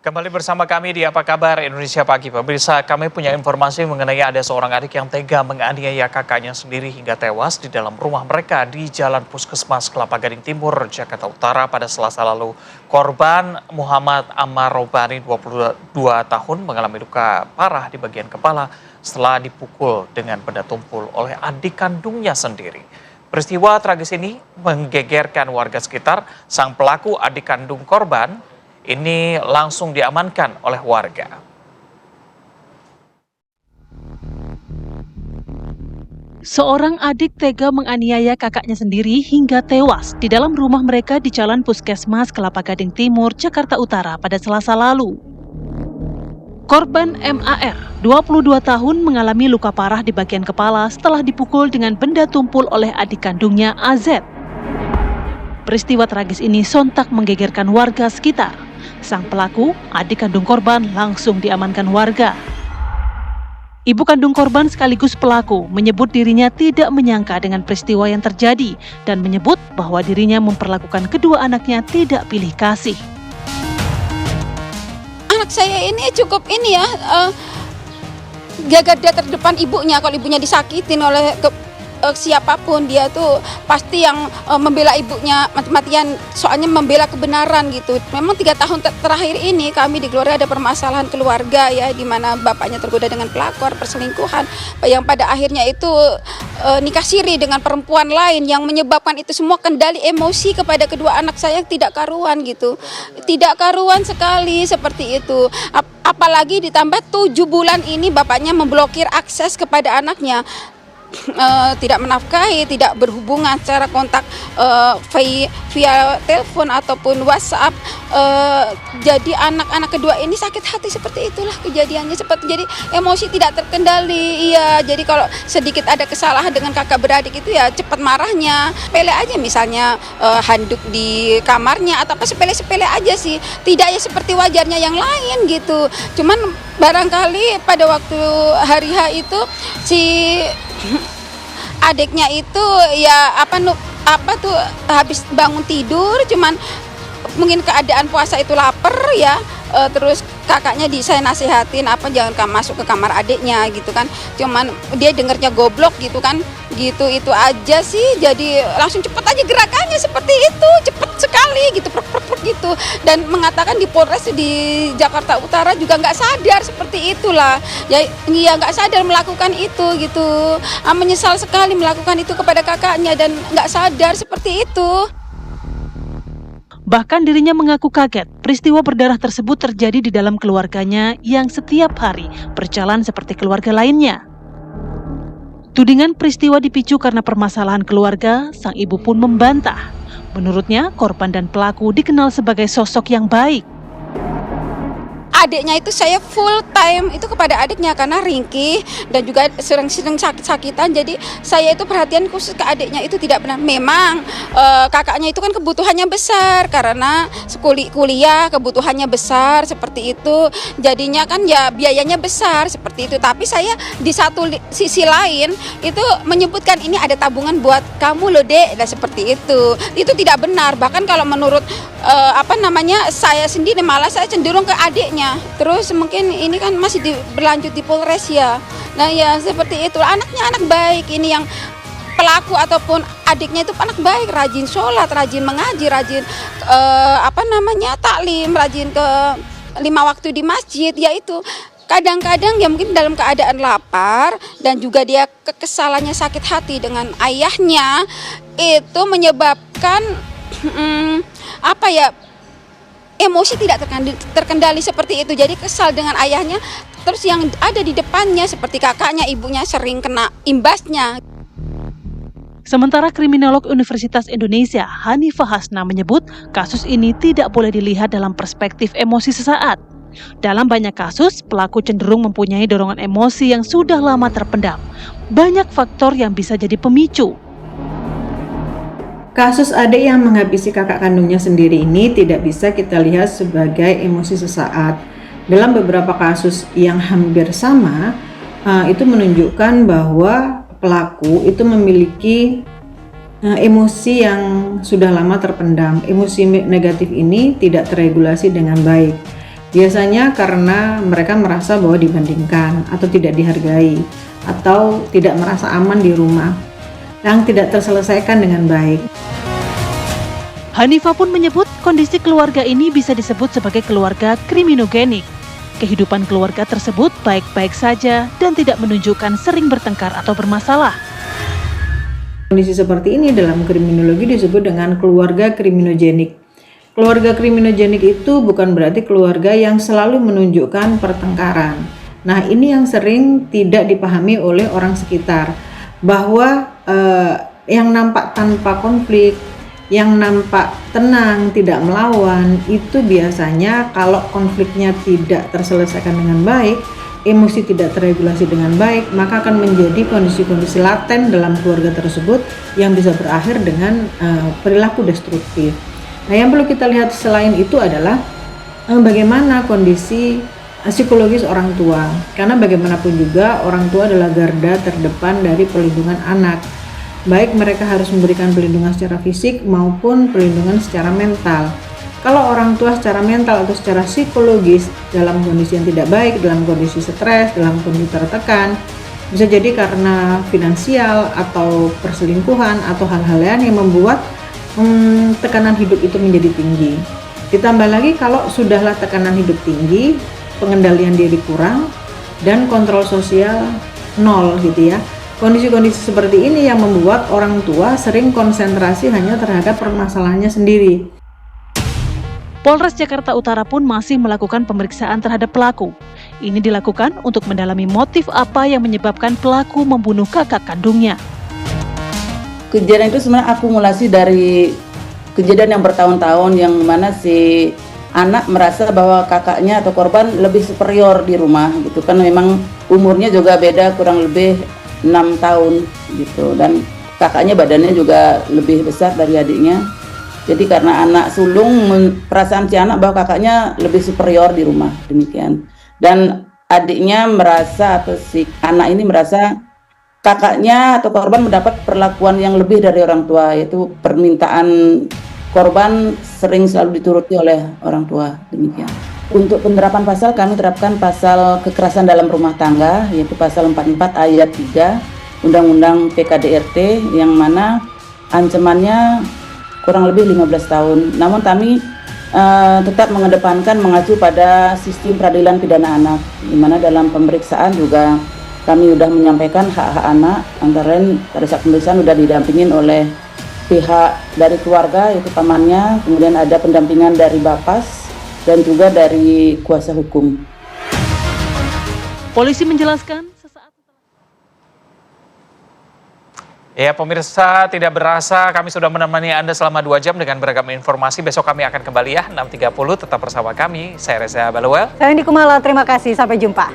Kembali bersama kami di Apa Kabar Indonesia Pagi. Pemirsa, kami punya informasi mengenai ada seorang adik yang tega menganiaya kakaknya sendiri hingga tewas di dalam rumah mereka di Jalan Puskesmas Kelapa Gading Timur, Jakarta Utara pada Selasa lalu. Korban Muhammad Ammar Robani, 22 tahun, mengalami luka parah di bagian kepala setelah dipukul dengan benda tumpul oleh adik kandungnya sendiri. Peristiwa tragis ini menggegerkan warga sekitar. Sang pelaku adik kandung korban ini langsung diamankan oleh warga. Seorang adik tega menganiaya kakaknya sendiri hingga tewas di dalam rumah mereka di Jalan Puskesmas Kelapa Gading Timur, Jakarta Utara pada Selasa lalu. Korban MAR, 22 tahun, mengalami luka parah di bagian kepala setelah dipukul dengan benda tumpul oleh adik kandungnya AZ. Peristiwa tragis ini sontak menggegerkan warga sekitar. Sang pelaku, adik kandung korban, langsung diamankan warga. Ibu kandung korban sekaligus pelaku menyebut dirinya tidak menyangka dengan peristiwa yang terjadi dan menyebut bahwa dirinya memperlakukan kedua anaknya tidak pilih kasih. Anak saya ini cukup garda terdepan ibunya. Kalau ibunya disakitin oleh siapapun, dia tuh pasti yang membela ibunya mati-matian, soalnya membela kebenaran gitu. Memang 3 tahun terakhir ini kami di keluarga ada permasalahan keluarga ya, di mana bapaknya tergoda dengan pelakor, perselingkuhan, yang pada akhirnya itu nikah siri dengan perempuan lain, yang menyebabkan itu semua kendali emosi kepada kedua anak saya tidak karuan gitu. Tidak karuan sekali seperti itu. Apalagi ditambah 7 bulan ini bapaknya memblokir akses kepada anaknya. Tidak menafkahi, tidak berhubungan secara kontak via telepon ataupun WhatsApp. Jadi anak-anak kedua ini sakit hati, seperti itulah kejadiannya. Jadi emosi tidak terkendali. Iya, jadi kalau sedikit ada kesalahan dengan kakak beradik itu ya cepat marahnya. Sepele aja, misalnya handuk di kamarnya atau apa, sepele-sepele aja sih. Tidak ya seperti wajarnya yang lain gitu. Cuman barangkali pada waktu hari H itu si adiknya itu ya habis bangun tidur, cuman mungkin keadaan puasa itu lapar ya, terus kakaknya saya nasihatin jangan masuk ke kamar adiknya gitu kan, cuman dia dengernya goblok gitu kan, gitu itu aja sih. Jadi langsung cepet aja gerakannya seperti itu, cepet sekali gitu, gitu, dan mengatakan di Polres di Jakarta Utara juga nggak sadar seperti itulah ya, nggak sadar melakukan itu gitu. Menyesal sekali melakukan itu kepada kakaknya dan nggak sadar seperti itu. Bahkan dirinya mengaku kaget peristiwa berdarah tersebut terjadi di dalam keluarganya yang setiap hari berjalan seperti keluarga lainnya. Tudingan peristiwa dipicu karena permasalahan keluarga, sang ibu pun membantah. Menurutnya, korban dan pelaku dikenal sebagai sosok yang baik. Adiknya itu saya full time itu kepada adiknya karena ringkih dan juga sering sakit-sakitan. Jadi saya itu perhatian khusus ke adiknya itu tidak benar. Memang kakaknya itu kan kebutuhannya besar karena kuliah kebutuhannya besar seperti itu. Jadinya kan ya biayanya besar seperti itu. Tapi saya di satu sisi lain itu menyebutkan ini ada tabungan buat kamu loh dek, dan seperti itu. Itu tidak benar. Bahkan kalau menurut saya sendiri malah saya cenderung ke adiknya. Terus mungkin ini kan masih berlanjut di Polres ya. Nah ya seperti itu, anaknya anak baik, ini yang pelaku ataupun adiknya itu anak baik, rajin sholat, rajin mengaji, rajin taklim, rajin ke 5 waktu di masjid. Yaitu kadang-kadang ya mungkin dalam keadaan lapar dan juga dia kekesalannya sakit hati dengan ayahnya, itu menyebabkan emosi tidak terkendali seperti itu. Jadi kesal dengan ayahnya, terus yang ada di depannya seperti kakaknya, ibunya sering kena imbasnya. Sementara kriminolog Universitas Indonesia Hanifah Hasna menyebut kasus ini tidak boleh dilihat dalam perspektif emosi sesaat. Dalam banyak kasus, pelaku cenderung mempunyai dorongan emosi yang sudah lama terpendam. Banyak faktor yang bisa jadi pemicu. Kasus adik yang menghabisi kakak kandungnya sendiri ini tidak bisa kita lihat sebagai emosi sesaat. Dalam beberapa kasus yang hampir sama, itu menunjukkan bahwa pelaku itu memiliki emosi yang sudah lama terpendam. Emosi negatif ini tidak terregulasi dengan baik. Biasanya karena mereka merasa bahwa dibandingkan atau tidak dihargai atau tidak merasa aman di rumah yang tidak terselesaikan dengan baik. Hanifah pun menyebut kondisi keluarga ini bisa disebut sebagai keluarga kriminogenik. Kehidupan keluarga tersebut baik-baik saja dan tidak menunjukkan sering bertengkar atau bermasalah. Kondisi seperti ini dalam kriminologi disebut dengan keluarga kriminogenik. Keluarga kriminogenik itu bukan berarti keluarga yang selalu menunjukkan pertengkaran. Nah, ini yang sering tidak dipahami oleh orang sekitar, bahwa yang nampak tanpa konflik, yang nampak tenang, tidak melawan, itu biasanya kalau konfliknya tidak terselesaikan dengan baik, emosi tidak terregulasi dengan baik, maka akan menjadi kondisi-kondisi laten dalam keluarga tersebut yang bisa berakhir dengan perilaku destruktif. Nah, yang perlu kita lihat selain itu adalah bagaimana kondisi psikologis orang tua, karena bagaimanapun juga orang tua adalah garda terdepan dari perlindungan anak. Baik mereka harus memberikan perlindungan secara fisik maupun perlindungan secara mental. Kalau orang tua secara mental atau secara psikologis dalam kondisi yang tidak baik, dalam kondisi stres, dalam kondisi tertekan, bisa jadi karena finansial atau perselingkuhan atau hal-hal lain yang membuat tekanan hidup itu menjadi tinggi. Ditambah lagi kalau sudahlah tekanan hidup tinggi, pengendalian diri kurang, dan kontrol sosial nol gitu ya. Kondisi-kondisi seperti ini yang membuat orang tua sering konsentrasi hanya terhadap permasalahannya sendiri. Polres Jakarta Utara pun masih melakukan pemeriksaan terhadap pelaku. Ini dilakukan untuk mendalami motif apa yang menyebabkan pelaku membunuh kakak kandungnya. Kejadian itu sebenarnya akumulasi dari kejadian yang bertahun-tahun yang mana si anak merasa bahwa kakaknya atau korban lebih superior di rumah gitu kan, memang umurnya juga beda kurang lebih 6 tahun gitu, dan kakaknya badannya juga lebih besar dari adiknya. Jadi karena anak sulung, perasaan si anak bahwa kakaknya lebih superior di rumah, demikian. Dan adiknya merasa atau si anak ini merasa kakaknya atau korban mendapat perlakuan yang lebih dari orang tua, yaitu permintaan korban sering selalu dituruti oleh orang tua, demikian. Untuk penerapan pasal, kami terapkan pasal kekerasan dalam rumah tangga, yaitu pasal 44 ayat 3 Undang-Undang PKDRT, yang mana ancamannya kurang lebih 15 tahun. Namun kami tetap mengedepankan mengacu pada sistem peradilan pidana anak, di mana dalam pemeriksaan juga kami sudah menyampaikan hak-hak anak, antara lain pada saat pemeriksaan sudah didampingin oleh pihak dari keluarga, yaitu pamannya, kemudian ada pendampingan dari Bapas, dan juga dari kuasa hukum. Polisi menjelaskan sesaat Ya pemirsa, tidak berasa kami sudah menemani Anda selama 2 jam dengan beragam informasi. Besok kami akan kembali ya, 6.30, tetap bersama kami. Saya Reza Balawel. Saya Indi Kumala, terima kasih, sampai jumpa.